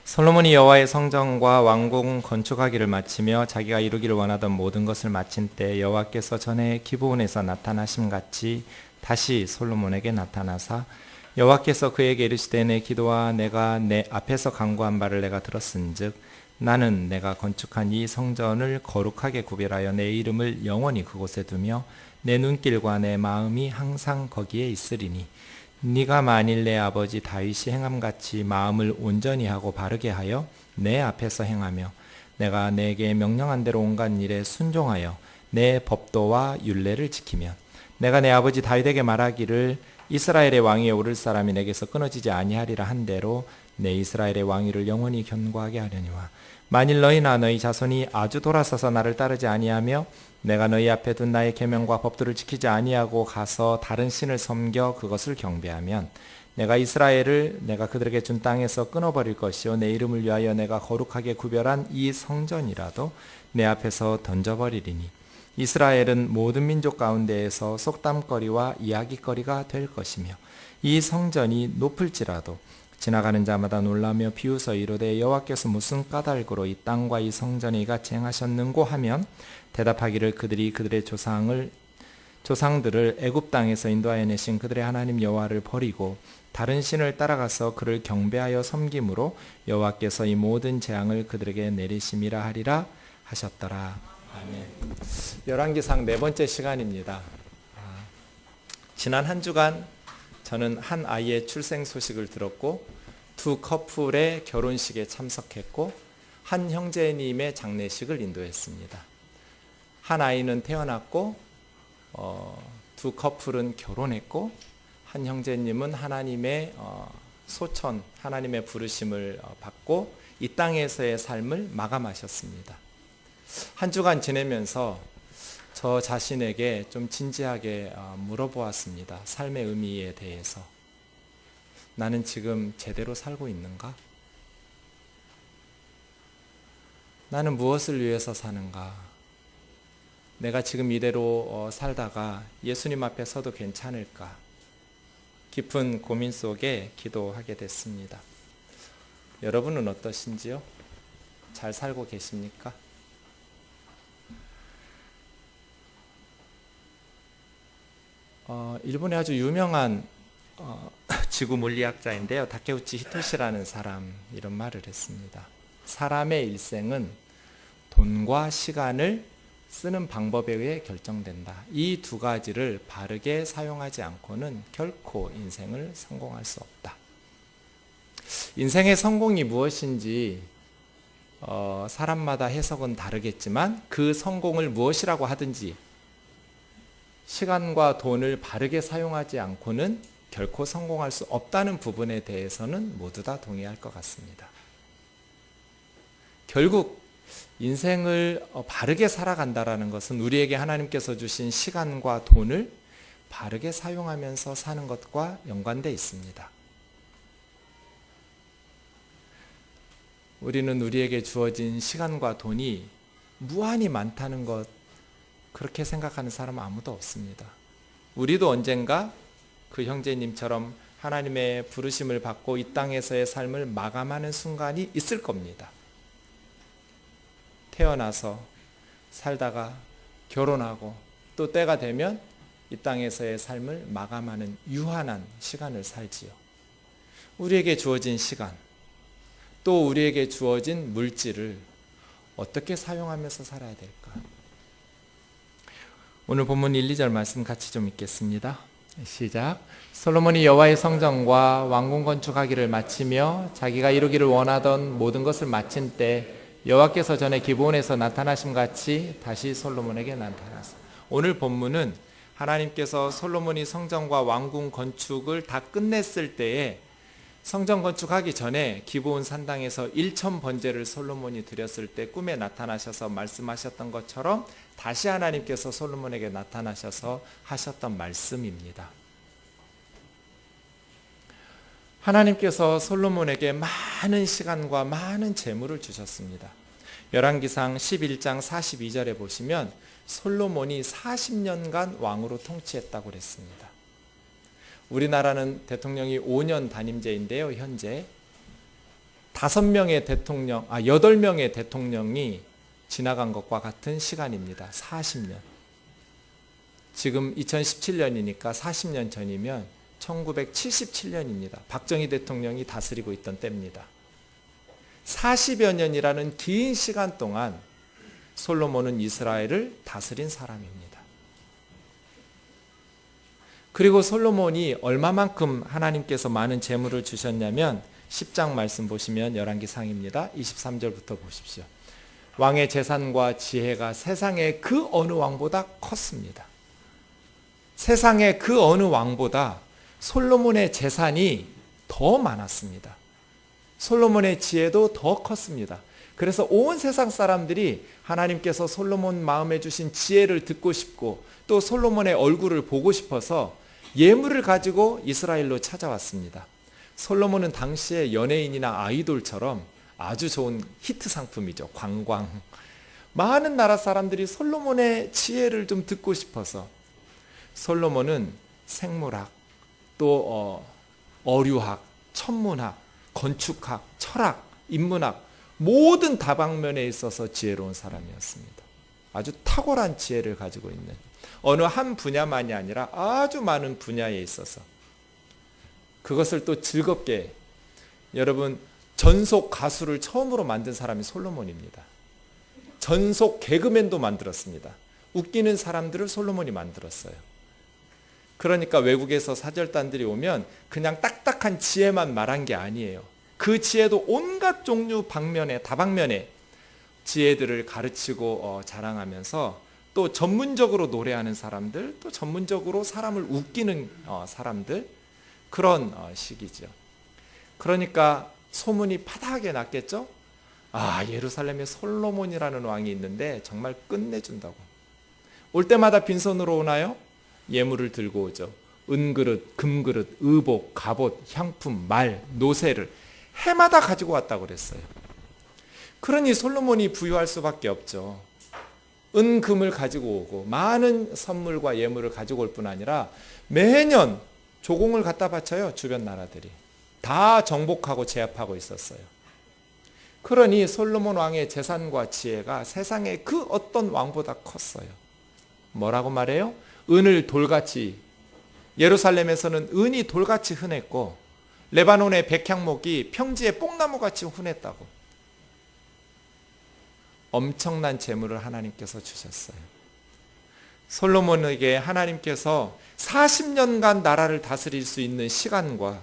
솔로몬이 여호와의 성전과 왕궁 건축하기를 마치며 자기가 이루기를 원하던 모든 것을 마친 때 여호와께서 전에 기브온에서 나타나심 같이 다시 솔로몬에게 나타나사 여호와께서 그에게 이르시되 내 기도와 내가 내 앞에서 간구한 바를 내가 들었은즉 나는 내가 건축한 이 성전을 거룩하게 구별하여 내 이름을 영원히 그곳에 두며 내 눈길과 내 마음이 항상 거기에 있으리니 네가 만일 내 아버지 다윗이 행함같이 마음을 온전히 하고 바르게 하여 내 앞에서 행하며 내가 내게 명령한 대로 온갖 일에 순종하여 내 법도와 율례를 지키면 내가 내 아버지 다윗에게 말하기를 이스라엘의 왕위에 오를 사람이 내게서 끊어지지 아니하리라 한 대로 내 이스라엘의 왕위를 영원히 견고하게 하려니와 만일 너희나 너희 자손이 아주 돌아서서 나를 따르지 아니하며 내가 너희 앞에 둔 나의 계명과 법도를 지키지 아니하고 가서 다른 신을 섬겨 그것을 경배하면 내가 이스라엘을 내가 그들에게 준 땅에서 끊어버릴 것이요 내 이름을 위하여 내가 거룩하게 구별한 이 성전이라도 내 앞에서 던져버리리니 이스라엘은 모든 민족 가운데에서 속담거리와 이야기거리가 될 것이며 이 성전이 높을지라도 지나가는 자마다 놀라며 비웃어 이르되 여호와께서 무슨 까닭으로 이 땅과 이 성전에 이같이 행하셨는고 하면 대답하기를 그들이 그들의 조상들을 애굽 땅에서 인도하여 내신 그들의 하나님 여호와를 버리고 다른 신을 따라가서 그를 경배하여 섬김으로 여호와께서 이 모든 재앙을 그들에게 내리심이라 하리라 하셨더라. 아멘. 열왕기상 네 번째 시간입니다. 지난 한 주간 저는 한 아이의 출생 소식을 들었고 두 커플의 결혼식에 참석했고 한 형제님의 장례식을 인도했습니다. 한 아이는 태어났고 두 커플은 결혼했고 한 형제님은 하나님의 소천, 하나님의 부르심을 받고 이 땅에서의 삶을 마감하셨습니다. 한 주간 지내면서 저 자신에게 좀 진지하게 물어보았습니다. 삶의 의미에 대해서. 나는 지금 제대로 살고 있는가? 나는 무엇을 위해서 사는가? 내가 지금 이대로 살다가 예수님 앞에 서도 괜찮을까? 깊은 고민 속에 기도하게 됐습니다. 여러분은 어떠신지요? 잘 살고 계십니까? 일본의 아주 유명한 지구 물리학자인데요. 다케우치 히토시라는 사람 이런 말을 했습니다. 사람의 일생은 돈과 시간을 쓰는 방법에 의해 결정된다. 이 두 가지를 바르게 사용하지 않고는 결코 인생을 성공할 수 없다. 인생의 성공이 무엇인지 사람마다 해석은 다르겠지만 그 성공을 무엇이라고 하든지 시간과 돈을 바르게 사용하지 않고는 결코 성공할 수 없다는 부분에 대해서는 모두 다 동의할 것 같습니다. 결국 인생을 바르게 살아간다라는 것은 우리에게 하나님께서 주신 시간과 돈을 바르게 사용하면서 사는 것과 연관되어 있습니다. 우리는 우리에게 주어진 시간과 돈이 무한히 많다는 것 그렇게 생각하는 사람은 아무도 없습니다. 우리도 언젠가 그 형제님처럼 하나님의 부르심을 받고 이 땅에서의 삶을 마감하는 순간이 있을 겁니다. 태어나서 살다가 결혼하고 또 때가 되면 이 땅에서의 삶을 마감하는 유한한 시간을 살지요. 우리에게 주어진 시간, 또 우리에게 주어진 물질을 어떻게 사용하면서 살아야 될까? 오늘 본문 1, 2절 말씀 같이 좀 읽겠습니다. 시작. 솔로몬이 여호와의 성전과 왕궁 건축하기를 마치며 자기가 이루기를 원하던 모든 것을 마친 때 여호와께서 전에 기브온에서 나타나심 같이 다시 솔로몬에게 나타나서. 오늘 본문은 하나님께서 솔로몬이 성전과 왕궁 건축을 다 끝냈을 때에 성전 건축하기 전에 기브온 산당에서 1천 번제를 솔로몬이 드렸을 때 꿈에 나타나셔서 말씀하셨던 것처럼 다시 하나님께서 솔로몬에게 나타나셔서 하셨던 말씀입니다. 하나님께서 솔로몬에게 많은 시간과 많은 재물을 주셨습니다. 열왕기상 11장 42절에 보시면 솔로몬이 40년간 왕으로 통치했다고 그랬습니다. 우리나라는 대통령이 5년 단임제인데요. 현재 여덟 명의 대통령이 지나간 것과 같은 시간입니다. 40년. 지금 2017년이니까 40년 전이면 1977년입니다. 박정희 대통령이 다스리고 있던 때입니다. 40여 년이라는 긴 시간 동안 솔로몬은 이스라엘을 다스린 사람입니다. 그리고 솔로몬이 얼마만큼 하나님께서 많은 재물을 주셨냐면 10장 말씀 보시면 열왕기 상입니다. 23절부터 보십시오. 왕의 재산과 지혜가 세상의 그 어느 왕보다 컸습니다. 세상의 그 어느 왕보다 솔로몬의 재산이 더 많았습니다. 솔로몬의 지혜도 더 컸습니다. 그래서 온 세상 사람들이 하나님께서 솔로몬 마음에 주신 지혜를 듣고 싶고 또 솔로몬의 얼굴을 보고 싶어서 예물을 가지고 이스라엘로 찾아왔습니다. 솔로몬은 당시에 연예인이나 아이돌처럼 아주 좋은 히트 상품이죠. 관광. 많은 나라 사람들이 솔로몬의 지혜를 좀 듣고 싶어서 솔로몬은 생물학, 또 어류학, 천문학, 건축학, 철학, 인문학 모든 다방면에 있어서 지혜로운 사람이었습니다. 아주 탁월한 지혜를 가지고 있는 어느 한 분야만이 아니라 아주 많은 분야에 있어서 그것을 또 즐겁게 여러분 전속 가수를 처음으로 만든 사람이 솔로몬입니다. 전속 개그맨도 만들었습니다. 웃기는 사람들을 솔로몬이 만들었어요. 그러니까 외국에서 사절단들이 오면 그냥 딱딱한 지혜만 말한 게 아니에요. 그 지혜도 온갖 종류 방면에 다방면에 지혜들을 가르치고 자랑하면서 또 전문적으로 노래하는 사람들, 또 전문적으로 사람을 웃기는 사람들 그런 시기죠. 그러니까 소문이 파다하게 났겠죠. 예루살렘에 솔로몬이라는 왕이 있는데 정말 끝내준다고. 올 때마다 빈손으로 오나요? 예물을 들고 오죠. 은그릇, 금그릇, 의복, 갑옷, 향품, 말, 노새를 해마다 가지고 왔다고 그랬어요. 그러니 솔로몬이 부유할 수밖에 없죠. 은금을 가지고 오고 많은 선물과 예물을 가지고 올 뿐 아니라 매년 조공을 갖다 바쳐요. 주변 나라들이. 다 정복하고 제압하고 있었어요. 그러니 솔로몬 왕의 재산과 지혜가 세상의 그 어떤 왕보다 컸어요. 뭐라고 말해요? 은을 돌같이, 예루살렘에서는 은이 돌같이 흔했고 레바논의 백향목이 평지의 뽕나무같이 흔했다고. 엄청난 재물을 하나님께서 주셨어요. 솔로몬에게 하나님께서 40년간 나라를 다스릴 수 있는 시간과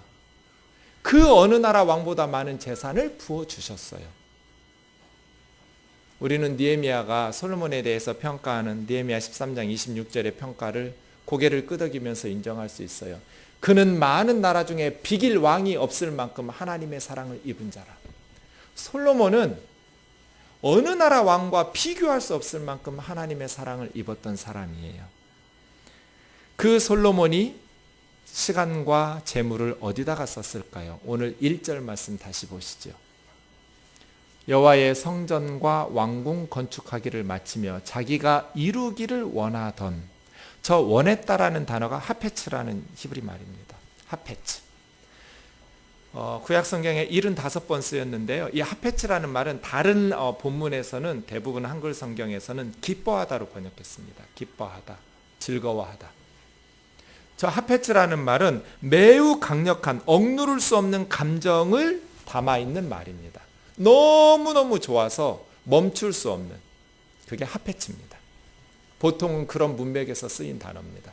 그 어느 나라 왕보다 많은 재산을 부어주셨어요. 우리는 느헤미야가 솔로몬에 대해서 평가하는 느헤미야 13장 26절의 평가를 고개를 끄덕이면서 인정할 수 있어요. 그는 많은 나라 중에 비길 왕이 없을 만큼 하나님의 사랑을 입은 자라. 솔로몬은 어느 나라 왕과 비교할 수 없을 만큼 하나님의 사랑을 입었던 사람이에요. 그 솔로몬이 시간과 재물을 어디다가 썼을까요? 오늘 1절 말씀 다시 보시죠. 여호와의 성전과 왕궁 건축하기를 마치며 자기가 이루기를 원하던, 저 원했다라는 단어가 하페츠라는 히브리 말입니다. 하페츠. 구약 성경에 75번 쓰였는데요. 이 하페츠라는 말은 다른 본문에서는 대부분 한글 성경에서는 기뻐하다로 번역했습니다. 기뻐하다, 즐거워하다. 저 하페츠라는 말은 매우 강력한 억누를 수 없는 감정을 담아있는 말입니다. 너무너무 좋아서 멈출 수 없는, 그게 하페츠입니다. 보통은 그런 문맥에서 쓰인 단어입니다.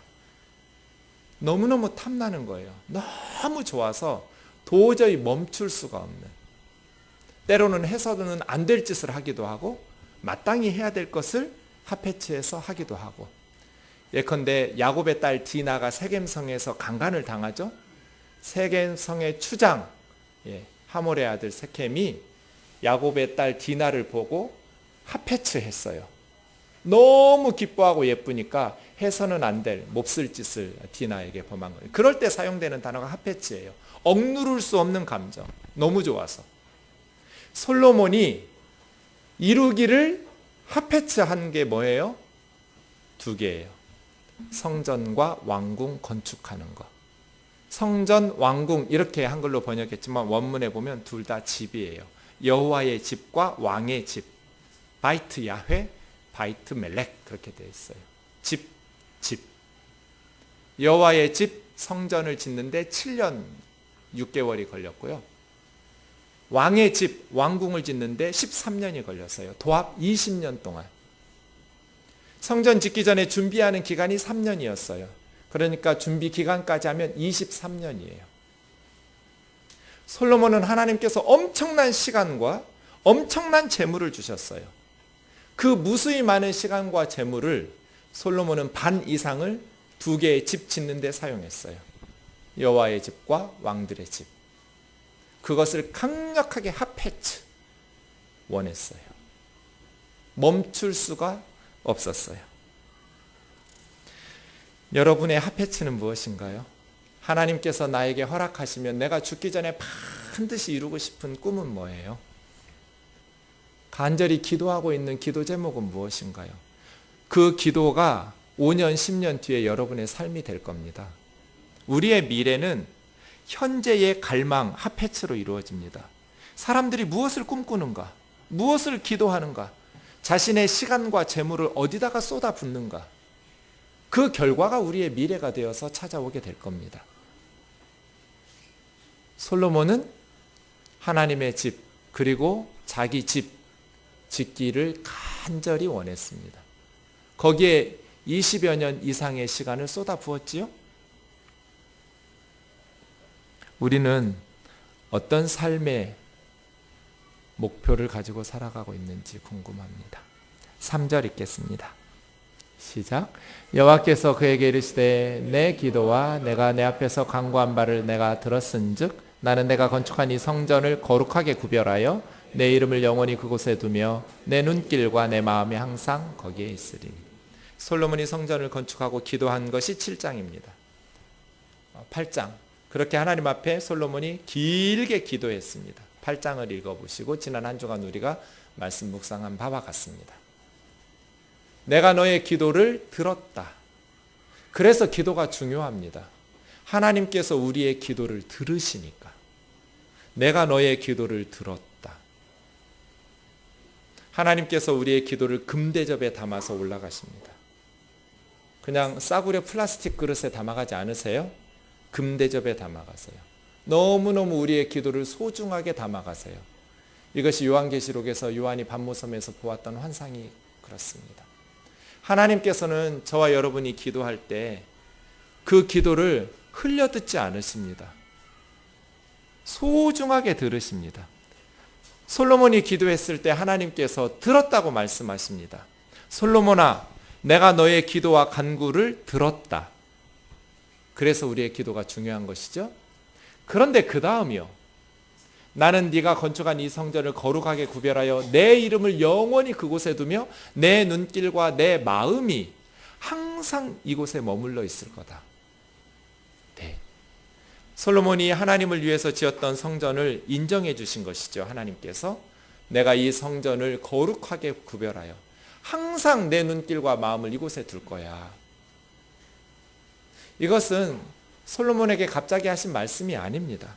너무너무 탐나는 거예요. 너무 좋아서 도저히 멈출 수가 없는, 때로는 해서는 안 될 짓을 하기도 하고 마땅히 해야 될 것을 하페츠에서 하기도 하고, 예컨대 야곱의 딸 디나가 세겜성에서 강간을 당하죠. 세겜성의 추장 하몰의 아들 세켐이 야곱의 딸 디나를 보고 하페츠 했어요. 너무 기뻐하고 예쁘니까 해서는 안 될 몹쓸 짓을 디나에게 범한 거예요. 그럴 때 사용되는 단어가 하페츠예요. 억누를 수 없는 감정, 너무 좋아서. 솔로몬이 이루기를 하페츠한 게 뭐예요? 2개예요. 성전과 왕궁 건축하는 것. 성전, 왕궁 이렇게 한글로 번역했지만 원문에 보면 둘 다 집이에요. 여호와의 집과 왕의 집. 바이트 야훼, 바이트 멜렉 그렇게 되어 있어요. 집. 여호와의 집 성전을 짓는데 7년 6개월이 걸렸고요. 왕의 집 왕궁을 짓는데 13년이 걸렸어요. 도합 20년 동안. 성전 짓기 전에 준비하는 기간이 3년이었어요. 그러니까 준비 기간까지 하면 23년이에요. 솔로몬은 하나님께서 엄청난 시간과 엄청난 재물을 주셨어요. 그 무수히 많은 시간과 재물을 솔로몬은 반 이상을 2개의 집 짓는 데 사용했어요. 여호와의 집과 왕들의 집. 그것을 강력하게 합했지 원했어요. 멈출 수가 없었어요. 여러분의 핫패치는 무엇인가요? 하나님께서 나에게 허락하시면 내가 죽기 전에 반드시 이루고 싶은 꿈은 뭐예요? 간절히 기도하고 있는 기도 제목은 무엇인가요? 그 기도가 5년, 10년 뒤에 여러분의 삶이 될 겁니다. 우리의 미래는 현재의 갈망, 핫패치로 이루어집니다. 사람들이 무엇을 꿈꾸는가? 무엇을 기도하는가? 자신의 시간과 재물을 어디다가 쏟아붓는가? 그 결과가 우리의 미래가 되어서 찾아오게 될 겁니다. 솔로몬은 하나님의 집 그리고 자기 집 짓기를 간절히 원했습니다. 거기에 20여 년 이상의 시간을 쏟아부었지요. 우리는 어떤 삶의 목표를 가지고 살아가고 있는지 궁금합니다. 3절 읽겠습니다. 시작. 여호와께서 그에게 이르시되 내 기도와 내가 내 앞에서 간구한 바를 내가 들었은즉 나는 내가 건축한 이 성전을 거룩하게 구별하여 내 이름을 영원히 그곳에 두며 내 눈길과 내 마음이 항상 거기에 있으리니. 솔로몬이 성전을 건축하고 기도한 것이 7장입니다. 8장. 그렇게 하나님 앞에 솔로몬이 길게 기도했습니다. 8장을 읽어보시고 지난 한 주간 우리가 말씀 묵상한 바와 같습니다. 내가 너의 기도를 들었다. 그래서 기도가 중요합니다. 하나님께서 우리의 기도를 들으시니까. 내가 너의 기도를 들었다. 하나님께서 우리의 기도를 금대접에 담아서 올라가십니다. 그냥 싸구려 플라스틱 그릇에 담아가지 않으세요? 금대접에 담아가세요. 너무너무 우리의 기도를 소중하게 담아가세요. 이것이 요한계시록에서 요한이 밤모섬에서 보았던 환상이 그렇습니다. 하나님께서는 저와 여러분이 기도할 때 그 기도를 흘려듣지 않으십니다. 소중하게 들으십니다. 솔로몬이 기도했을 때 하나님께서 들었다고 말씀하십니다. 솔로몬아, 내가 너의 기도와 간구를 들었다. 그래서 우리의 기도가 중요한 것이죠. 그런데 그 다음이요. 나는 네가 건축한 이 성전을 거룩하게 구별하여 내 이름을 영원히 그곳에 두며 내 눈길과 내 마음이 항상 이곳에 머물러 있을 거다. 네. 솔로몬이 하나님을 위해서 지었던 성전을 인정해 주신 것이죠. 하나님께서 내가 이 성전을 거룩하게 구별하여 항상 내 눈길과 마음을 이곳에 둘 거야. 이것은 솔로몬에게 갑자기 하신 말씀이 아닙니다.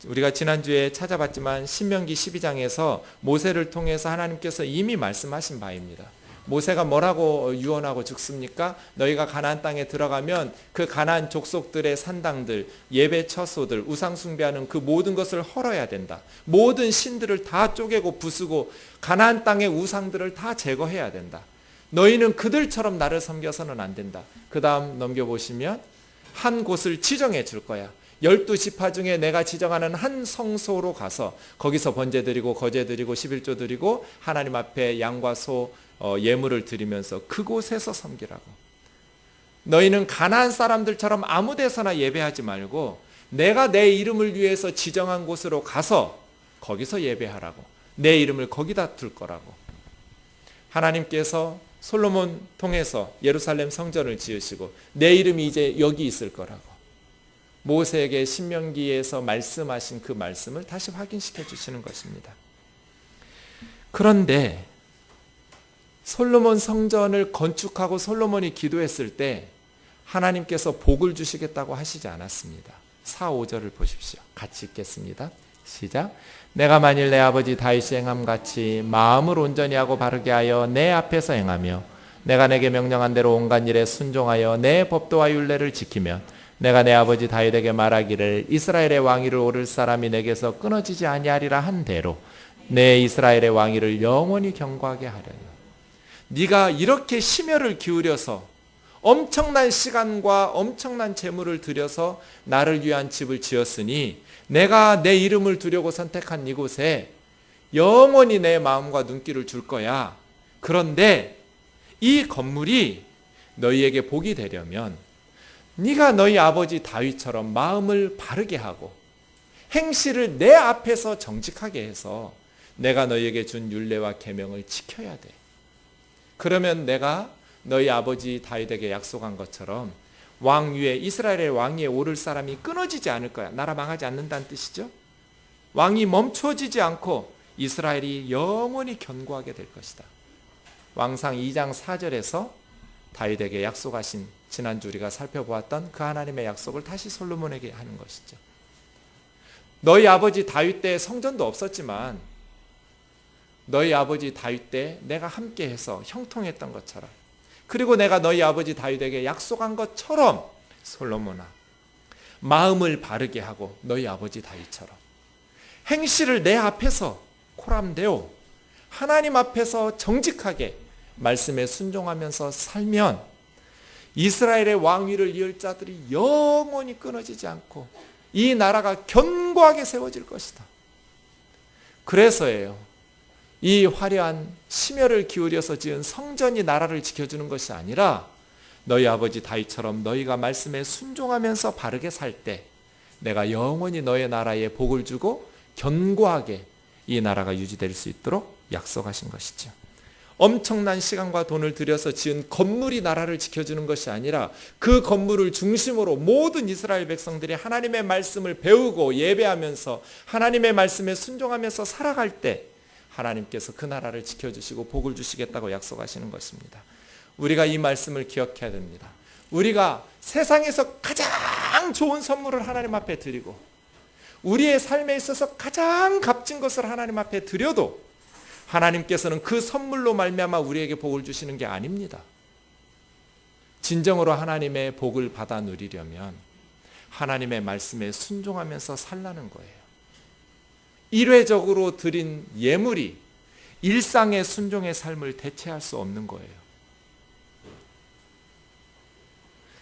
우리가 지난주에 찾아봤지만 신명기 12장에서 모세를 통해서 하나님께서 이미 말씀하신 바입니다. 모세가 뭐라고 유언하고 죽습니까? 너희가 가나안 땅에 들어가면 그 가나안 족속들의 산당들, 예배 처소들, 우상 숭배하는 그 모든 것을 헐어야 된다. 모든 신들을 다 쪼개고 부수고 가나안 땅의 우상들을 다 제거해야 된다. 너희는 그들처럼 나를 섬겨서는 안 된다. 그 다음 넘겨보시면 한 곳을 지정해 줄 거야. 12지파 중에 내가 지정하는 한 성소로 가서 거기서 번제 드리고 거제 드리고 11조 드리고 하나님 앞에 양과 소 예물을 드리면서 그곳에서 섬기라고. 너희는 가나안 사람들처럼 아무 데서나 예배하지 말고 내가 내 이름을 위해서 지정한 곳으로 가서 거기서 예배하라고. 내 이름을 거기다 둘 거라고. 하나님께서 솔로몬 통해서 예루살렘 성전을 지으시고 내 이름이 이제 여기 있을 거라고. 모세에게 신명기에서 말씀하신 그 말씀을 다시 확인시켜 주시는 것입니다. 그런데 솔로몬 성전을 건축하고 솔로몬이 기도했을 때 하나님께서 복을 주시겠다고 하시지 않았습니다. 4, 5절을 보십시오. 같이 읽겠습니다. 시작. 내가 만일 내 아버지 다윗이 행함같이 마음을 온전히 하고 바르게 하여 내 앞에서 행하며 내가 내게 명령한 대로 온갖 일에 순종하여 내 법도와 율례를 지키면 내가 내 아버지 다윗에게 말하기를 이스라엘의 왕위를 오를 사람이 내게서 끊어지지 아니하리라 한 대로 내 이스라엘의 왕위를 영원히 경고하게 하려니. 네가 이렇게 심혈을 기울여서 엄청난 시간과 엄청난 재물을 들여서 나를 위한 집을 지었으니 내가 내 이름을 두려고 선택한 이곳에 영원히 내 마음과 눈길을 줄 거야. 그런데 이 건물이 너희에게 복이 되려면 네가 너희 아버지 다윗처럼 마음을 바르게 하고 행실을 내 앞에서 정직하게 해서 내가 너희에게 준 율례와 계명을 지켜야 돼. 그러면 내가 너희 아버지 다윗에게 약속한 것처럼 왕 위에 이스라엘의 왕위에 오를 사람이 끊어지지 않을 거야. 나라 망하지 않는다는 뜻이죠. 왕이 멈춰지지 않고 이스라엘이 영원히 견고하게 될 것이다. 왕상 2장 4절에서 다윗에게 약속하신 지난주 우리가 살펴보았던 그 하나님의 약속을 다시 솔로몬에게 하는 것이죠. 너희 아버지 다윗 때 성전도 없었지만 너희 아버지 다윗 때 내가 함께해서 형통했던 것처럼, 그리고 내가 너희 아버지 다윗에게 약속한 것처럼 솔로몬아, 마음을 바르게 하고 너희 아버지 다윗처럼 행실을 내 앞에서 코람데오 하나님 앞에서 정직하게 말씀에 순종하면서 살면 이스라엘의 왕위를 이을 자들이 영원히 끊어지지 않고 이 나라가 견고하게 세워질 것이다. 그래서예요. 이 화려한 심혈을 기울여서 지은 성전이 나라를 지켜주는 것이 아니라 너희 아버지 다윗처럼 너희가 말씀에 순종하면서 바르게 살 때 내가 영원히 너희 나라에 복을 주고 견고하게 이 나라가 유지될 수 있도록 약속하신 것이죠. 엄청난 시간과 돈을 들여서 지은 건물이 나라를 지켜주는 것이 아니라 그 건물을 중심으로 모든 이스라엘 백성들이 하나님의 말씀을 배우고 예배하면서 하나님의 말씀에 순종하면서 살아갈 때 하나님께서 그 나라를 지켜주시고 복을 주시겠다고 약속하시는 것입니다. 우리가 이 말씀을 기억해야 됩니다. 우리가 세상에서 가장 좋은 선물을 하나님 앞에 드리고 우리의 삶에 있어서 가장 값진 것을 하나님 앞에 드려도 하나님께서는 그 선물로 말미암아 우리에게 복을 주시는 게 아닙니다. 진정으로 하나님의 복을 받아 누리려면 하나님의 말씀에 순종하면서 살라는 거예요. 일회적으로 드린 예물이 일상의 순종의 삶을 대체할 수 없는 거예요.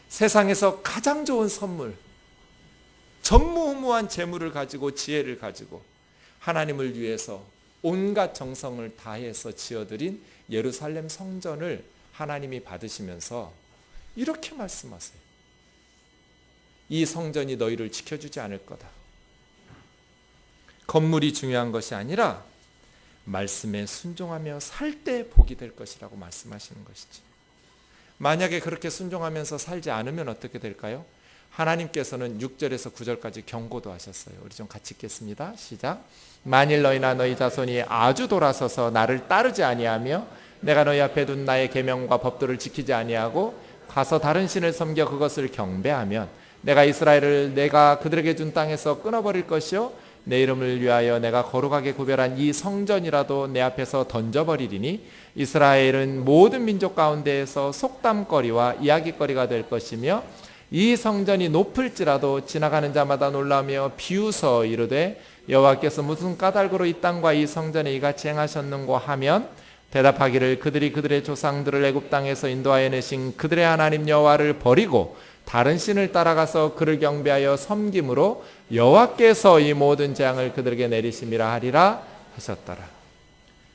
세상에서 가장 좋은 선물, 전무후무한 재물을 가지고 지혜를 가지고 하나님을 위해서 온갖 정성을 다해서 지어드린 예루살렘 성전을 하나님이 받으시면서 이렇게 말씀하세요. 이 성전이 너희를 지켜주지 않을 거다. 건물이 중요한 것이 아니라 말씀에 순종하며 살 때 복이 될 것이라고 말씀하시는 것이지. 만약에 그렇게 순종하면서 살지 않으면 어떻게 될까요? 하나님께서는 6절에서 9절까지 경고도 하셨어요. 우리 좀 같이 읽겠습니다. 시작. 만일 너희나 너희 자손이 아주 돌아서서 나를 따르지 아니하며 내가 너희 앞에 둔 나의 계명과 법도를 지키지 아니하고 가서 다른 신을 섬겨 그것을 경배하면 내가 이스라엘을 내가 그들에게 준 땅에서 끊어버릴 것이요 내 이름을 위하여 내가 거룩하게 구별한 이 성전이라도 내 앞에서 던져버리리니 이스라엘은 모든 민족 가운데에서 속담거리와 이야기거리가 될 것이며 이 성전이 높을지라도 지나가는 자마다 놀라며 비웃어 이르되 여호와께서 무슨 까닭으로 이 땅과 이 성전에 이같이 행하셨는고 하면 대답하기를 그들이 그들의 조상들을 애굽 땅에서 인도하여 내신 그들의 하나님 여호와를 버리고 다른 신을 따라가서 그를 경배하여 섬김으로 여호와께서 이 모든 재앙을 그들에게 내리심이라 하리라 하셨더라.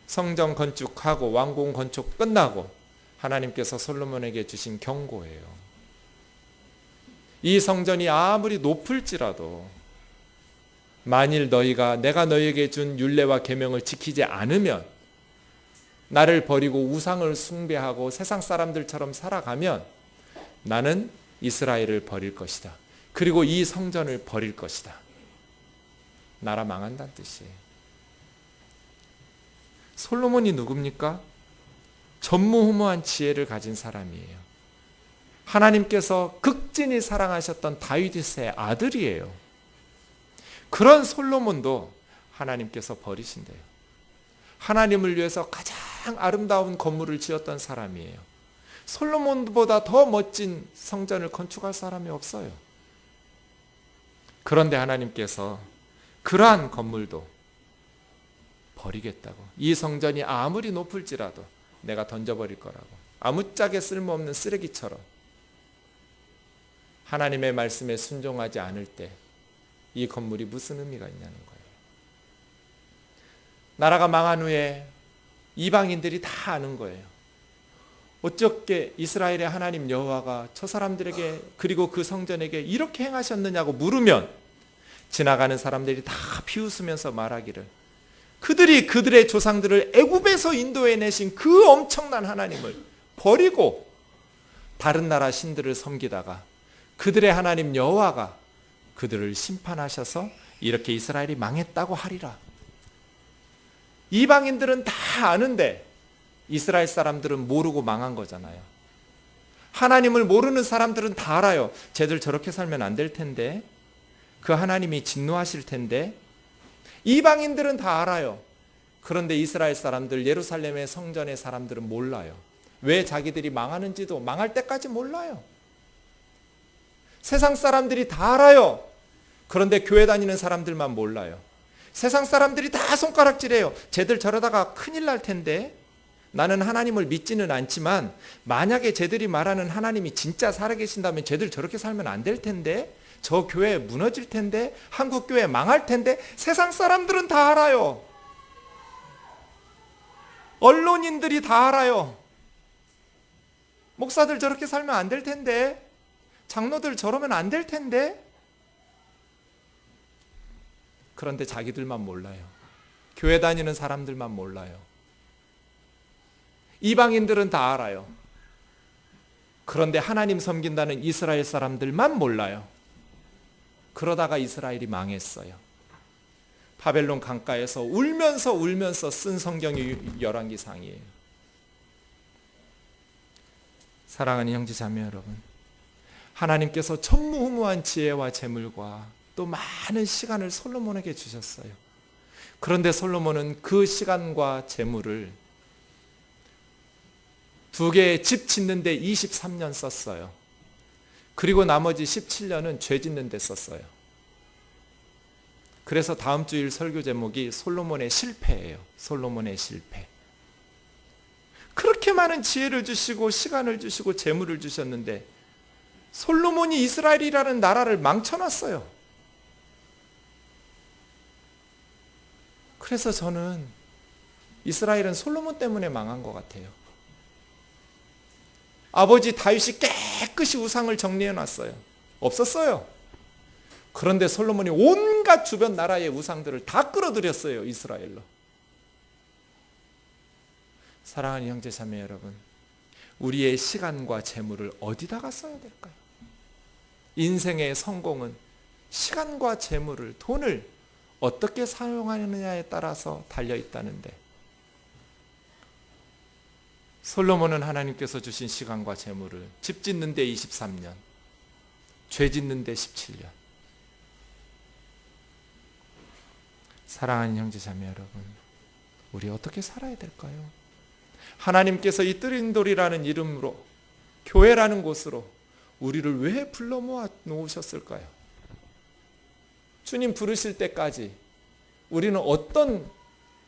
성전 건축하고 왕궁 건축 끝나고 하나님께서 솔로몬에게 주신 경고예요. 이 성전이 아무리 높을지라도 만일 너희가 내가 너희에게 준 율례와 계명을 지키지 않으면 나를 버리고 우상을 숭배하고 세상 사람들처럼 살아가면 나는 이스라엘을 버릴 것이다. 그리고 이 성전을 버릴 것이다. 나라 망한다는 뜻이에요. 솔로몬이 누굽니까? 전무후무한 지혜를 가진 사람이에요. 하나님께서 극진히 사랑하셨던 다윗의 아들이에요. 그런 솔로몬도 하나님께서 버리신대요. 하나님을 위해서 가장 아름다운 건물을 지었던 사람이에요. 솔로몬보다 더 멋진 성전을 건축할 사람이 없어요. 그런데 하나님께서 그러한 건물도 버리겠다고, 이 성전이 아무리 높을지라도 내가 던져버릴 거라고, 아무짝에 쓸모없는 쓰레기처럼 하나님의 말씀에 순종하지 않을 때 이 건물이 무슨 의미가 있냐는 거예요. 나라가 망한 후에 이방인들이 다 아는 거예요. 어떻게 이스라엘의 하나님 여호와가 저 사람들에게 그리고 그 성전에게 이렇게 행하셨느냐고 물으면 지나가는 사람들이 다 비웃으면서 말하기를, 그들이 그들의 조상들을 애굽에서 인도해내신 그 엄청난 하나님을 버리고 다른 나라 신들을 섬기다가 그들의 하나님 여호와가 그들을 심판하셔서 이렇게 이스라엘이 망했다고 하리라. 이방인들은 다 아는데 이스라엘 사람들은 모르고 망한 거잖아요. 하나님을 모르는 사람들은 다 알아요. 쟤들 저렇게 살면 안 될 텐데, 그 하나님이 진노하실 텐데. 이방인들은 다 알아요. 그런데 이스라엘 사람들, 예루살렘의 성전의 사람들은 몰라요. 왜 자기들이 망하는지도 망할 때까지 몰라요. 세상 사람들이 다 알아요. 그런데 교회 다니는 사람들만 몰라요. 세상 사람들이 다 손가락질해요. 쟤들 저러다가 큰일 날 텐데. 나는 하나님을 믿지는 않지만 만약에 쟤들이 말하는 하나님이 진짜 살아계신다면 쟤들 저렇게 살면 안 될 텐데, 저 교회 무너질 텐데, 한국 교회 망할 텐데. 세상 사람들은 다 알아요. 언론인들이 다 알아요. 목사들 저렇게 살면 안 될 텐데, 장로들 저러면 안 될 텐데. 그런데 자기들만 몰라요. 교회 다니는 사람들만 몰라요. 이방인들은 다 알아요. 그런데 하나님 섬긴다는 이스라엘 사람들만 몰라요. 그러다가 이스라엘이 망했어요. 바벨론 강가에서 울면서 쓴 성경이 열왕기상이에요. 사랑하는 형제 자매 여러분, 하나님께서 천무후무한 지혜와 재물과 또 많은 시간을 솔로몬에게 주셨어요. 그런데 솔로몬은 그 시간과 재물을 2개의 집 짓는 데 23년 썼어요. 그리고 나머지 17년은 죄 짓는 데 썼어요. 그래서 다음 주일 설교 제목이 솔로몬의 실패예요. 솔로몬의 실패. 그렇게 많은 지혜를 주시고 시간을 주시고 재물을 주셨는데 솔로몬이 이스라엘이라는 나라를 망쳐놨어요. 그래서 저는 이스라엘은 솔로몬 때문에 망한 것 같아요. 아버지 다윗이 깨끗이 우상을 정리해놨어요. 없었어요. 그런데 솔로몬이 온갖 주변 나라의 우상들을 다 끌어들였어요. 이스라엘로. 사랑하는 형제 자매 여러분, 우리의 시간과 재물을 어디다가 써야 될까요? 인생의 성공은 시간과 재물을, 돈을 어떻게 사용하느냐에 따라서 달려있다는데, 솔로몬은 하나님께서 주신 시간과 재물을 집 짓는 데 23년, 죄 짓는 데 17년. 사랑하는 형제 자매 여러분, 우리 어떻게 살아야 될까요? 하나님께서 이 뜨린돌이라는 이름으로 교회라는 곳으로 우리를 왜 불러 모아 놓으셨을까요? 주님 부르실 때까지 우리는 어떤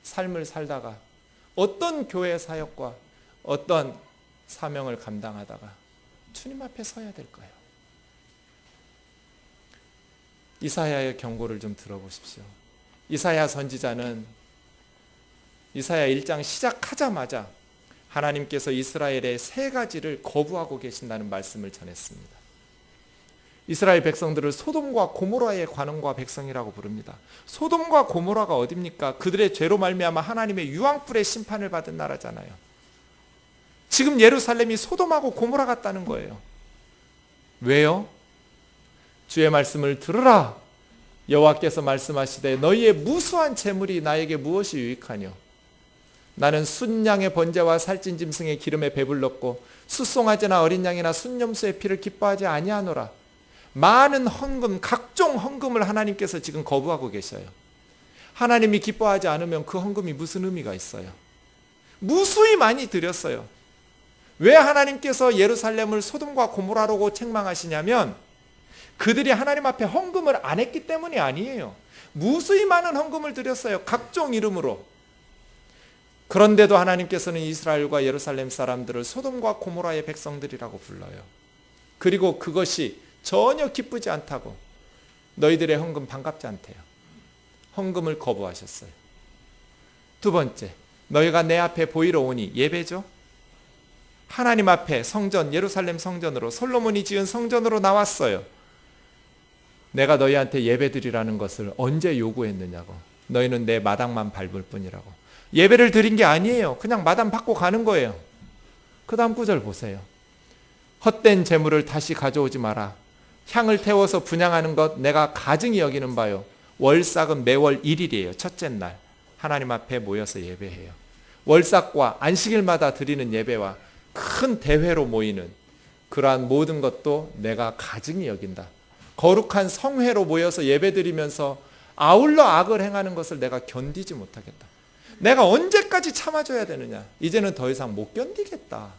삶을 살다가 어떤 교회 사역과 어떤 사명을 감당하다가 주님 앞에 서야 될까요? 이사야의 경고를 좀 들어보십시오. 이사야 선지자는 이사야 1장 시작하자마자 하나님께서 이스라엘의 3가지를 거부하고 계신다는 말씀을 전했습니다. 이스라엘 백성들을 소돔과 고모라의 관원과 백성이라고 부릅니다. 소돔과 고모라가 어딥니까? 그들의 죄로 말미암아 하나님의 유황불의 심판을 받은 나라잖아요. 지금 예루살렘이 소돔하고 고모라 같다는 거예요. 왜요? 주의 말씀을 들으라. 여호와께서 말씀하시되 너희의 무수한 재물이 나에게 무엇이 유익하뇨? 나는 순양의 번제와 살찐 짐승의 기름에 배불렀고 숫송아지나 어린 양이나 순염소의 피를 기뻐하지 아니하노라. 많은 헌금, 각종 헌금을 하나님께서 지금 거부하고 계셔요. 하나님이 기뻐하지 않으면 그 헌금이 무슨 의미가 있어요? 무수히 많이 드렸어요. 왜 하나님께서 예루살렘을 소돔과 고모라라고 책망하시냐면 그들이 하나님 앞에 헌금을 안 했기 때문이 아니에요. 무수히 많은 헌금을 드렸어요. 각종 이름으로. 그런데도 하나님께서는 이스라엘과 예루살렘 사람들을 소돔과 고모라의 백성들이라고 불러요. 그리고 그것이 전혀 기쁘지 않다고, 너희들의 헌금 반갑지 않대요. 헌금을 거부하셨어요. 두 번째, 너희가 내 앞에 보이러 오니, 예배죠. 하나님 앞에 성전, 예루살렘 성전으로, 솔로몬이 지은 성전으로 나왔어요. 내가 너희한테 예배드리라는 것을 언제 요구했느냐고. 너희는 내 마당만 밟을 뿐이라고. 예배를 드린 게 아니에요. 그냥 마당 받고 가는 거예요. 그 다음 구절 보세요. 헛된 재물을 다시 가져오지 마라. 향을 태워서 분향하는 것 내가 가증히 여기는 바요. 월삭은 매월 1일이에요. 첫째 날 하나님 앞에 모여서 예배해요. 월삭과 안식일마다 드리는 예배와 큰 대회로 모이는 그러한 모든 것도 내가 가증히 여긴다. 거룩한 성회로 모여서 예배드리면서 아울러 악을 행하는 것을 내가 견디지 못하겠다. 내가 언제까지 참아줘야 되느냐. 이제는 더 이상 못 견디겠다.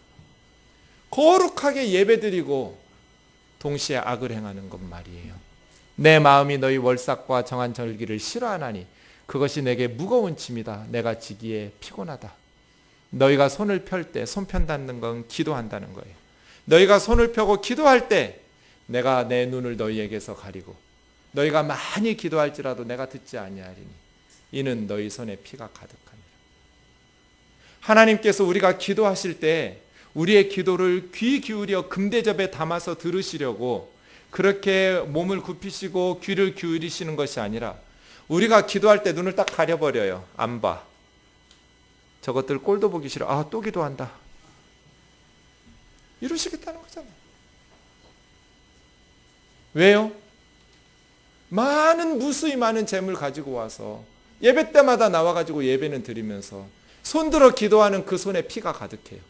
거룩하게 예배드리고 동시에 악을 행하는 것 말이에요. 내 마음이 너희 월삭과 정한 절기를 싫어하나니 그것이 내게 무거운 짐이다. 내가 지기에 피곤하다. 너희가 손을 펼 때, 손 편닫는 건 기도한다는 거예요. 너희가 손을 펴고 기도할 때 내가 내 눈을 너희에게서 가리고 너희가 많이 기도할지라도 내가 듣지 아니하리니 이는 너희 손에 피가 가득하니라. 하나님께서 우리가 기도하실 때 우리의 기도를 귀 기울여 금대접에 담아서 들으시려고 그렇게 몸을 굽히시고 귀를 기울이시는 것이 아니라 우리가 기도할 때 눈을 딱 가려버려요. 안 봐. 저것들 꼴도 보기 싫어. 아, 또 기도한다. 이러시겠다는 거잖아요. 왜요? 많은 무수히 많은 재물 가지고 와서 예배 때마다 나와가지고 예배는 드리면서 손들어 기도하는 그 손에 피가 가득해요.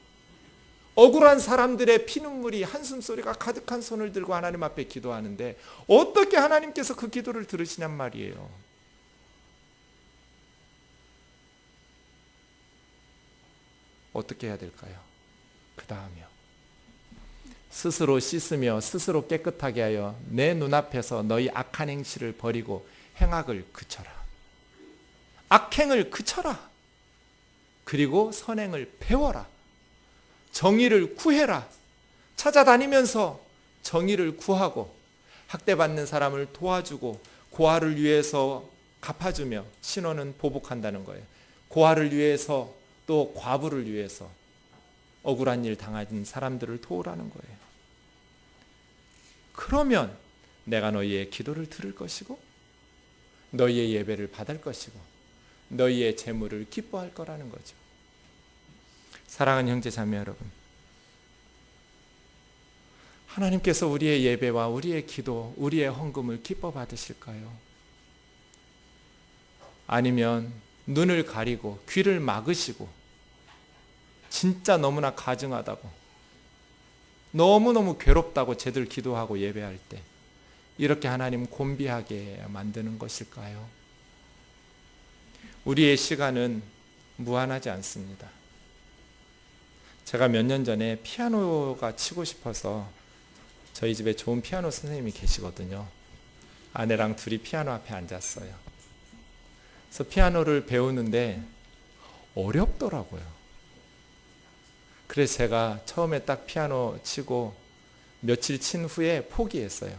억울한 사람들의 피눈물이 한숨소리가 가득한 손을 들고 하나님 앞에 기도하는데 어떻게 하나님께서 그 기도를 들으시냔 말이에요. 어떻게 해야 될까요? 그 다음이요. 스스로 씻으며 스스로 깨끗하게 하여 내 눈앞에서 너희 악한 행실을 버리고 행악을 그쳐라. 악행을 그쳐라. 그리고 선행을 배워라. 정의를 구해라. 찾아다니면서 정의를 구하고 학대받는 사람을 도와주고 고아를 위해서 갚아주며 신원은 보복한다는 거예요. 고아를 위해서 또 과부를 위해서 억울한 일 당한 사람들을 도우라는 거예요. 그러면 내가 너희의 기도를 들을 것이고 너희의 예배를 받을 것이고 너희의 재물을 기뻐할 거라는 거죠. 사랑하는 형제 자매 여러분, 하나님께서 우리의 예배와 우리의 기도, 우리의 헌금을 기뻐 받으실까요? 아니면 눈을 가리고 귀를 막으시고 진짜 너무나 가증하다고 너무너무 괴롭다고 쟤들 기도하고 예배할 때 이렇게 하나님 곤비하게 만드는 것일까요? 우리의 시간은 무한하지 않습니다. 제가 몇 년 전에 피아노가 치고 싶어서 저희 집에 좋은 피아노 선생님이 계시거든요. 아내랑 둘이 피아노 앞에 앉았어요. 그래서 피아노를 배우는데 어렵더라고요. 그래서 제가 처음에 딱 피아노 치고 며칠 친 후에 포기했어요.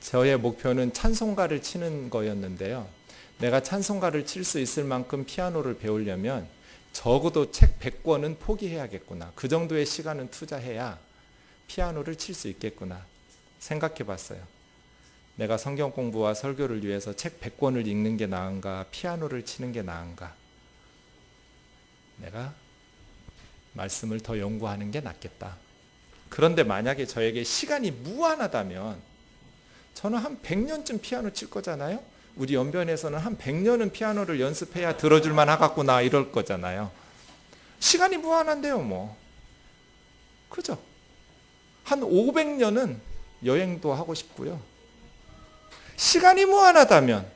저의 목표는 찬송가를 치는 거였는데요. 내가 찬송가를 칠 수 있을 만큼 피아노를 배우려면 적어도 책 100권은 포기해야겠구나. 그 정도의 시간은 투자해야 피아노를 칠 수 있겠구나 생각해 봤어요. 내가 성경 공부와 설교를 위해서 책 100권을 읽는 게 나은가, 피아노를 치는 게 나은가. 내가 말씀을 더 연구하는 게 낫겠다. 그런데 만약에 저에게 시간이 무한하다면 저는 한 100년쯤 피아노 칠 거잖아요. 우리 연변에서는 한 100년은 피아노를 연습해야 들어줄만 하겠구나 이럴 거잖아요. 시간이 무한한데요 뭐. 그죠? 한 500년은 여행도 하고 싶고요. 시간이 무한하다면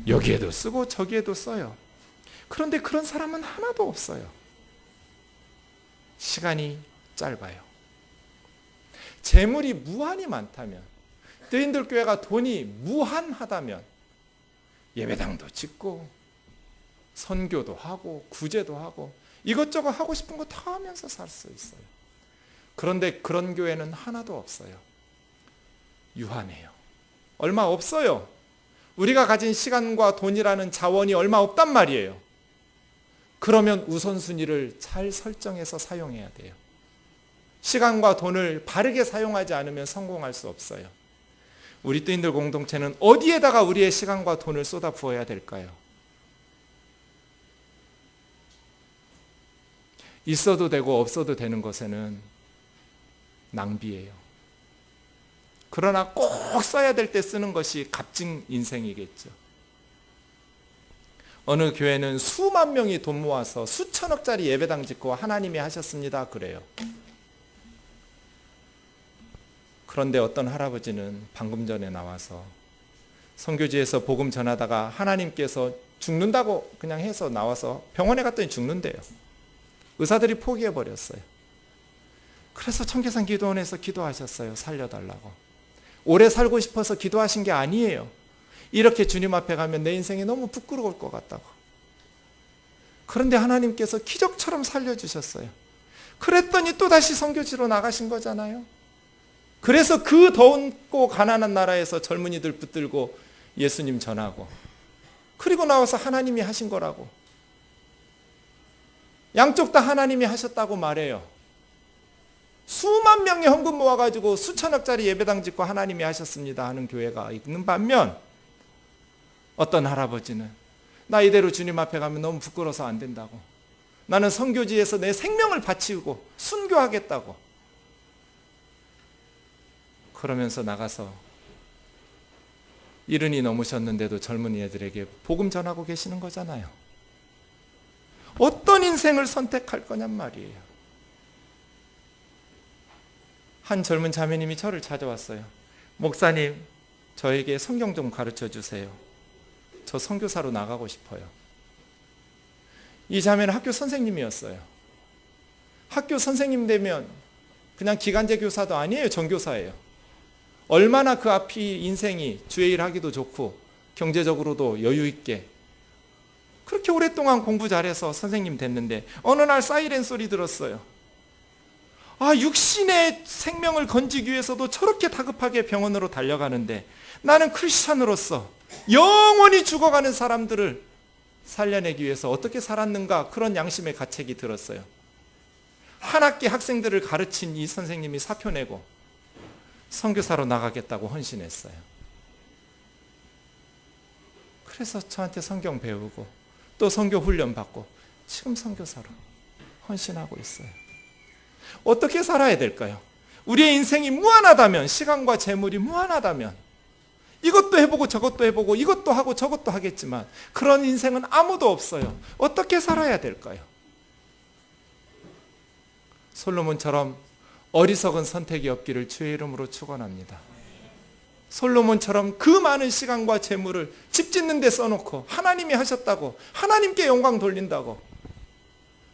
여기에도 쓰고 저기에도 써요. 그런데 그런 사람은 하나도 없어요. 시간이 짧아요. 재물이 무한히 많다면, 뜨인들 교회가 돈이 무한하다면 예배당도 짓고 선교도 하고 구제도 하고 이것저것 하고 싶은 거 다 하면서 살 수 있어요. 그런데 그런 교회는 하나도 없어요. 유한해요. 얼마 없어요. 우리가 가진 시간과 돈이라는 자원이 얼마 없단 말이에요. 그러면 우선순위를 잘 설정해서 사용해야 돼요. 시간과 돈을 바르게 사용하지 않으면 성공할 수 없어요. 우리 뜨인들 공동체는 어디에다가 우리의 시간과 돈을 쏟아 부어야 될까요? 있어도 되고 없어도 되는 것에는 낭비예요. 그러나 꼭 써야 될 때 쓰는 것이 값진 인생이겠죠. 어느 교회는 수만 명이 돈 모아서 수천억짜리 예배당 짓고 하나님이 하셨습니다. 그래요. 그런데 어떤 할아버지는 방금 전에 나와서 선교지에서 복음 전하다가 하나님께서 죽는다고 그냥 해서 나와서 병원에 갔더니 죽는데요. 의사들이 포기해버렸어요. 그래서 청계산 기도원에서 기도하셨어요. 살려달라고. 오래 살고 싶어서 기도하신 게 아니에요. 이렇게 주님 앞에 가면 내 인생이 너무 부끄러울 것 같다고. 그런데 하나님께서 기적처럼 살려주셨어요. 그랬더니 또다시 선교지로 나가신 거잖아요. 그래서 그 더운고 가난한 나라에서 젊은이들 붙들고 예수님 전하고, 그리고 나와서 하나님이 하신 거라고. 양쪽 다 하나님이 하셨다고 말해요. 수만 명의 헌금 모아가지고 수천억짜리 예배당 짓고 하나님이 하셨습니다 하는 교회가 있는 반면, 어떤 할아버지는 나 이대로 주님 앞에 가면 너무 부끄러워서 안 된다고, 나는 선교지에서 내 생명을 바치고 순교하겠다고, 그러면서 나가서 70이 넘으셨는데도 젊은 애들에게 복음 전하고 계시는 거잖아요. 어떤 인생을 선택할 거냔 말이에요. 한 젊은 자매님이 저를 찾아왔어요. 목사님, 저에게 성경 좀 가르쳐 주세요. 저 선교사로 나가고 싶어요. 이 자매는 학교 선생님이었어요. 학교 선생님 되면 그냥 기간제 교사도 아니에요. 전교사예요. 얼마나 그 앞이 인생이 주의 일 하기도 좋고 경제적으로도 여유 있게 그렇게 오랫동안 공부 잘해서 선생님 됐는데, 어느 날 사이렌 소리 들었어요. 아, 육신의 생명을 건지기 위해서도 저렇게 다급하게 병원으로 달려가는데 나는 크리스찬으로서 영원히 죽어가는 사람들을 살려내기 위해서 어떻게 살았는가, 그런 양심의 가책이 들었어요. 한 학기 학생들을 가르친 이 선생님이 사표 내고 선교사로 나가겠다고 헌신했어요. 그래서 저한테 성경 배우고 또 선교 훈련 받고 지금 선교사로 헌신하고 있어요. 어떻게 살아야 될까요? 우리의 인생이 무한하다면, 시간과 재물이 무한하다면 이것도 해보고 저것도 해보고 이것도 하고 저것도 하겠지만 그런 인생은 아무도 없어요. 어떻게 살아야 될까요? 솔로몬처럼 어리석은 선택이 없기를 주의 이름으로 축원합니다. 솔로몬처럼 그 많은 시간과 재물을 집 짓는 데 써놓고 하나님이 하셨다고, 하나님께 영광 돌린다고.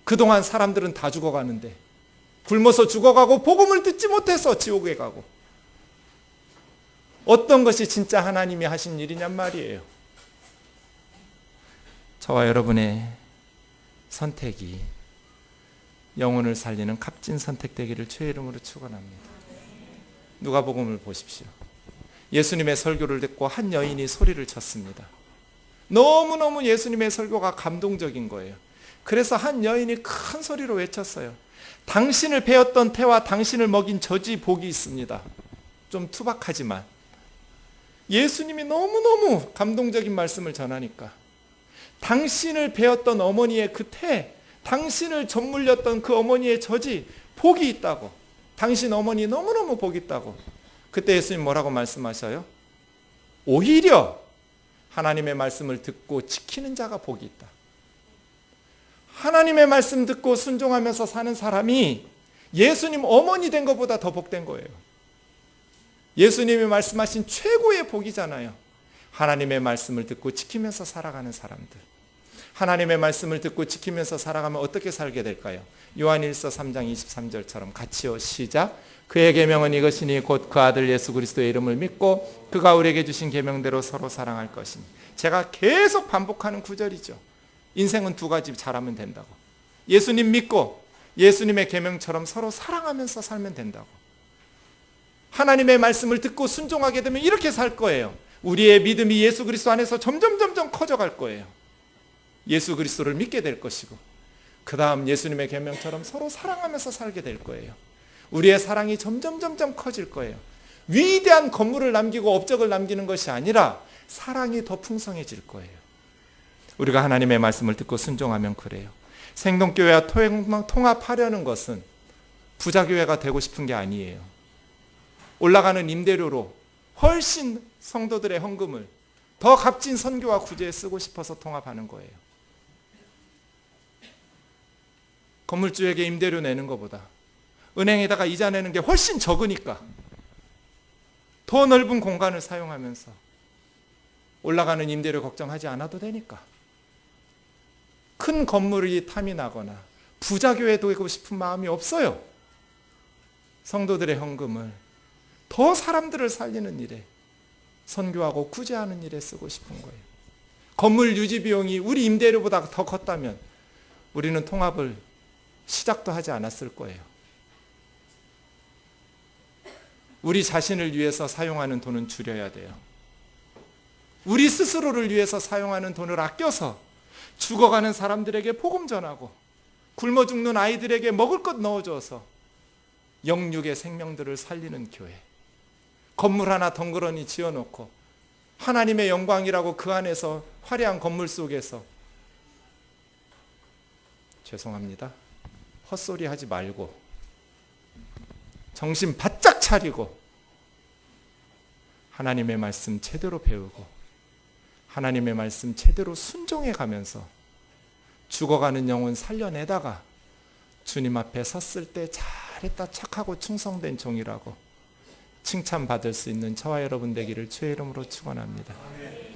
그동안 사람들은 다 죽어가는데, 굶어서 죽어가고 복음을 듣지 못해서 지옥에 가고. 어떤 것이 진짜 하나님이 하신 일이냔 말이에요. 저와 여러분의 선택이 영혼을 살리는 값진 선택 되기를 주의 이름으로 축원합니다. 누가복음을 보십시오. 예수님의 설교를 듣고 한 여인이 소리를 쳤습니다. 너무너무 예수님의 설교가 감동적인 거예요. 그래서 한 여인이 큰 소리로 외쳤어요. 당신을 베었던 태와 당신을 먹인 젖이 복이 있습니다. 좀 투박하지만 예수님이 너무너무 감동적인 말씀을 전하니까, 당신을 베었던 어머니의 그 태, 당신을 젖물렸던 그 어머니의 젖이 복이 있다고, 당신 어머니 너무너무 복이 있다고. 그때 예수님 뭐라고 말씀하셔요? 오히려 하나님의 말씀을 듣고 지키는 자가 복이 있다. 하나님의 말씀 듣고 순종하면서 사는 사람이 예수님 어머니 된 것보다 더 복된 거예요. 예수님이 말씀하신 최고의 복이잖아요. 하나님의 말씀을 듣고 지키면서 살아가는 사람들. 하나님의 말씀을 듣고 지키면서 살아가면 어떻게 살게 될까요? 요한일서 3장 23절처럼 같이요. 시작. 그의 계명은 이것이니 곧 그 아들 예수 그리스도의 이름을 믿고 그가 우리에게 주신 계명대로 서로 사랑할 것이니. 제가 계속 반복하는 구절이죠. 인생은 두 가지 잘하면 된다고. 예수님 믿고 예수님의 계명처럼 서로 사랑하면서 살면 된다고. 하나님의 말씀을 듣고 순종하게 되면 이렇게 살 거예요. 우리의 믿음이 예수 그리스도 안에서 점점 커져갈 거예요. 예수 그리스도를 믿게 될 것이고 그 다음 예수님의 계명처럼 서로 사랑하면서 살게 될 거예요. 우리의 사랑이 점점 커질 거예요. 위대한 건물을 남기고 업적을 남기는 것이 아니라 사랑이 더 풍성해질 거예요. 우리가 하나님의 말씀을 듣고 순종하면 그래요. 생동교회와 통합하려는 것은 부자교회가 되고 싶은 게 아니에요. 올라가는 임대료로 훨씬 성도들의 헌금을 더 값진 선교와 구제에 쓰고 싶어서 통합하는 거예요. 건물주에게 임대료 내는 것보다 은행에다가 이자 내는 게 훨씬 적으니까 더 넓은 공간을 사용하면서 올라가는 임대료 걱정하지 않아도 되니까 큰 건물이 탐이 나거나 부자교회 되고 싶은 마음이 없어요. 성도들의 헌금을 더 사람들을 살리는 일에 선교하고 구제하는 일에 쓰고 싶은 거예요. 건물 유지 비용이 우리 임대료보다 더 컸다면 우리는 통합을 시작도 하지 않았을 거예요. 우리 자신을 위해서 사용하는 돈은 줄여야 돼요. 우리 스스로를 위해서 사용하는 돈을 아껴서 죽어가는 사람들에게 복음 전하고 굶어 죽는 아이들에게 먹을 것 넣어줘서 영육의 생명들을 살리는 교회. 건물 하나 덩그러니 지어놓고 하나님의 영광이라고 그 안에서 화려한 건물 속에서 죄송합니다. 헛소리 하지 말고 정신 바짝 차리고 하나님의 말씀 제대로 배우고 하나님의 말씀 제대로 순종해 가면서 죽어가는 영혼 살려내다가 주님 앞에 섰을 때 잘했다 착하고 충성된 종이라고 칭찬받을 수 있는 저와 여러분 되기를 주의 이름으로 축원합니다.